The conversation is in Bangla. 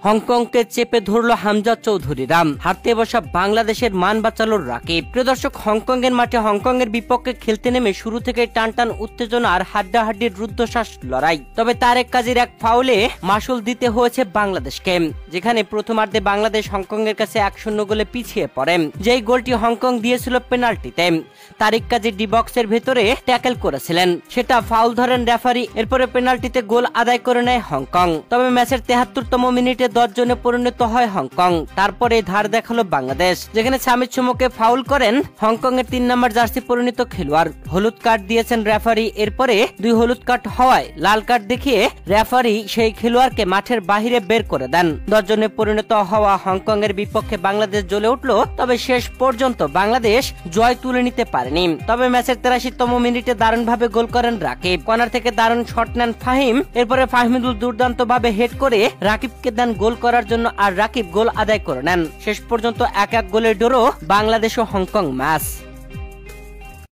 হংকংকে চেপে ধরলো হামজা চৌধুরীরা। হারতে বসা বাংলাদেশের মান বাঁচালো রাকিব। প্রিয় দর্শক, হংকং এর মাঠে হংকং এর বিপক্ষে খেলতে নেমে শুরু থেকে টানটান উত্তেজনা আর হাড্ডাহাড্ডির রুদ্ধশ্বাস লড়াই। তবে তারেক কাজীর এক ফাউলে মাসুল দিতে হয়েছে বাংলাদেশকে, যেখানে প্রথমার্ধে বাংলাদেশ হংকং এর কাছে 1-0 গোলে পিছিয়ে পড়ে। যেই গোলটি হংকং দিয়েছিল পেনাল্টিতে। তারেক কাজী ডি বক্সের ভেতরে ট্যাকেল করেছিলেন, সেটা ফাউল ধরেন রেফারি। এরপরে পেনাল্টিতে গোল আদায় করে নেয় হংকং। তবে ম্যাচের 73তম মিনিটে 10 জনে পরিণত হয় হংকং। তারপরে ধার দেখালো বাংলাদেশ, যেখানে সামিত সুমোকে ফাউল করেন হংকং এর 3 নম্বর জার্সি পরিণত খেলোয়াড়। হলুদ কার্ড দিয়েছেন রেফারি। এরপরে 2 হলুদ কার্ড হওয়ায় লাল কার্ড দেখিয়ে রেফারি সেই খেলোয়াড়কে মাঠের বাহিরে বের করে দেন। 10 জনে পরিণত হওয়া হংকং এর বিপক্ষে বাংলাদেশ জ্বলে উঠল। তবে শেষ পর্যন্ত বাংলাদেশ জয় তুলে নিতে পারেনি। তবে ম্যাচের 83তম মিনিটে দারুণভাবে গোল করেন রাকিব। কর্নার থেকে দারুণ শট নেন ফাহিম। এরপরে ফাহমিদুল দুর্দান্ত ভাবে হেড করে রাকিবকে দেন গোল করার জন্য, আর রাকিব গোল আদায় করে নেন। শেষ পর্যন্ত 1-1 গোলের ড্র বাংলাদেশ ও হংকং ম্যাচ।